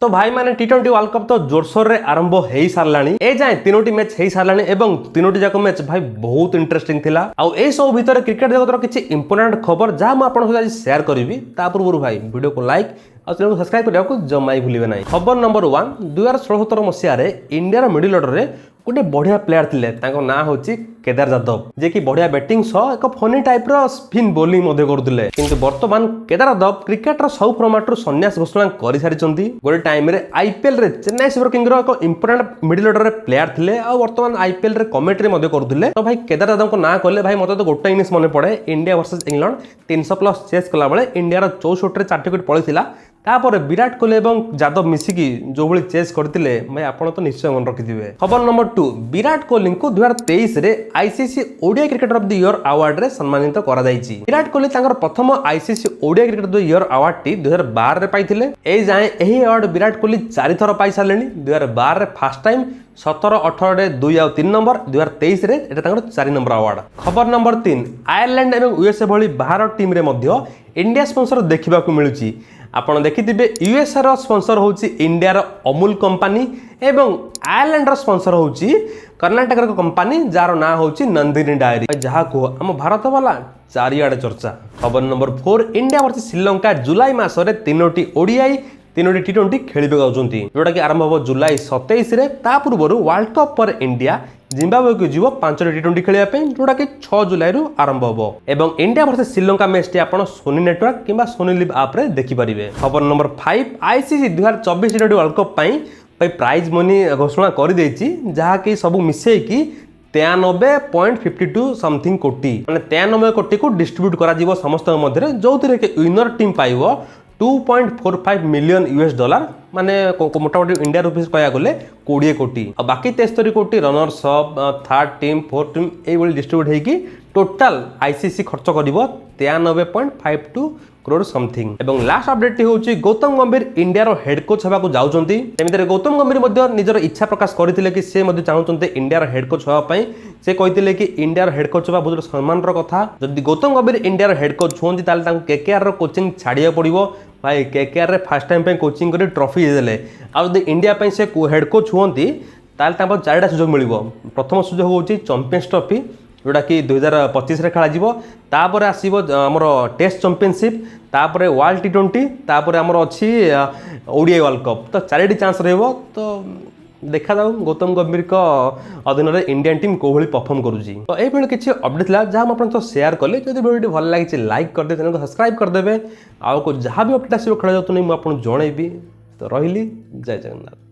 तो भाई माने टी20 वर्ल्ड कप तो जोरसोर रे आरंभ हो सारा ए जाए तीनोटी मैच हो सारा एवं तीनोटी जाक मैच भाई बहुत इंटरेस्टिंग थिला आउ ए सब भितर क्रिकेट जगतर किसी इंपोर्टेंट खबर जहाँ मुझे आज शेयर करी ता पूर्व भाई वीडियो को लाइक और चैनल को सब्सक्राइब करने जमा ही भूलिए ना। खबर नंबर 1 2016-17 मसीह इंडिया मिडिल ऑर्डर रे गोटे बढ़िया प्लेयर थिले ना होची केदार जादव जे कि बढ़िया बैटिंग सह एक फनी टाइप रो स्पिन बॉलिंग मध्य करथिले किंतु वर्तमान केदार जादव क्रिकेट रो सब फॉर्मेट रो सन्यास घोषणा करि सारिचंती। गोटे टाइम रे आईपीएल रे चेन्नई सुपर किंग रो एक इंपोर्टेंट मिडिल ऑर्डर रे प्लेयर थिले आ वर्तमान आईपीएल रे कमेंट्री मध्य करथिले। तो भाई केदार जादव को ना कहले भाई मते तो गोटे इनिंग्स मन पड़े इंडिया वर्सेस इंग्लैंड 300+ चेस कला बेले इंडिया रो 64 रे 4 विकेट पड़ीथिला। तापर विराट कोहली एवं जादव मिसिकी जो भली चेस करते भाई आपन तो निश्चय मन रखिथिबे। खबर नंबर 2 विराट कोहली को 2023 रे ICC Odia cricketer of the year award रे सम्मानित करा जायछि। विराट कोहली तांकर प्रथम ICC Odia cricketer of the year award T 2012 रे पाइथिले। ए जाय एही अवार्ड विराट कोहली 4 थर पाइ सारलेनी। 2012 रे फर्स्ट टाइम, 17-18 रे 2 और 3 नंबर, 2023 रे एटा तांकर 4 नंबर अवार्ड। खबर नंबर 3 आयरलैंड एवं यूएसए भली बाहर टीम रे मध्य इंडिया स्पॉन्सर देखिबा को मिलुछि। आपण देखिथिबे यूएसए रो स्पॉन्सर होउछि इंडिया रो अमूल कंपनी एवं आयरलैंड रो स्पॉन्सर होउछि कर्नाटक रो कंपनी जार ना होउछि नंदिनी डायरी जहा को हम भारत वाला चारियाडे चर्चा। खबर नंबर 4 इंडिया वर्सेस श्रीलंका जुलाई मासरे तीनोटी ओडीआई 3टी टी20 खेलिबे जाउछंती जोटा कि आरंभ हो जुलाई 27 रे। ता पूर्व वर्ल्ड कप पर इंडिया जिम्बाब्वे को जीव 5टी टी20 खेलिया पे जोटा कि 6 जुलाई रु आरंभ हो एवं India versus Sri Lanka match T आपण सोनी नेटवर्क किंबा सोनी लिव ऐप रे देखि परिबे। खबर नंबर 5 आईसीसी 2024 टी20 वर्ल्ड कप पई प्राइज मनी घोषणा कर देछि जहा कि सब मिसे की 93.52 समथिंग कोटी माने 93 कोटी को डिस्ट्रीब्यूट करा जीवो समस्त मध्य जो कि विनर टीम पाइबो 2.45 मिलियन यूएस डॉलर माने मोटामोटी इंडिया रुपीस कया गले 20 कोटी और बाकी 73 कोटी runners up third team fourth team ए बली डिस्ट्रीब्यूट हेकी टोटल आईसीसी खर्च करिवो 93.52 करोड़ समथिंग। एवं लास्ट अपडेट होची गौतम गंभीर इंडिया रो हेड कोच हेबा को जाउचंती। एमितरे गौतम गंभीर मध्ये निजर इच्छा प्रकाश करथिले कि से मध्ये चाहुचंते इंडिया रो हेड कोच होबा पई। से कहिथिले कि इंडिया रो हेड कोच होबा बहुत सम्मान रो कथा। जदि गौतम गंभीर इंडिया रो हेड कोच होंती ताले तांको केकेआर रो कोचिंग छाडिया पड़िवो। भाई केकेआर रे फर्स्ट टाइम पे कोचिंग करी ट्रॉफी देले आ जदि इंडिया पे से हेड कोच होंती ताले तांको 4टा सुযোগ मिलिवो। प्रथम सुযোগ होची चैंपियंस ट्रॉफी जोटा कि 2025 रे खेला जीवो। तापर आसीबो हमर टेस्ट चैंपियनशिप, तापर वर्ल्ड टी20, तापर हमर अछि ओडीआई वर्ल्ड कप। तो 4टी चांस रहइबो। तो देखा जाऊ गौतम गंभीर को अधीन रे इंडियन टीम को भली परफॉर्म करूची। तो ए बेले किछि अपडेट ला जहां हम आपन तो शेयर करले। जदि वीडियो भल लागिछि लाइक कर दे, चैनल को सब्सक्राइब कर देबे। आ को जहां भी अपडेट आसीबो खेला जातु नै म आपन जणैबी। तो रहिली जय जगन्नाथ।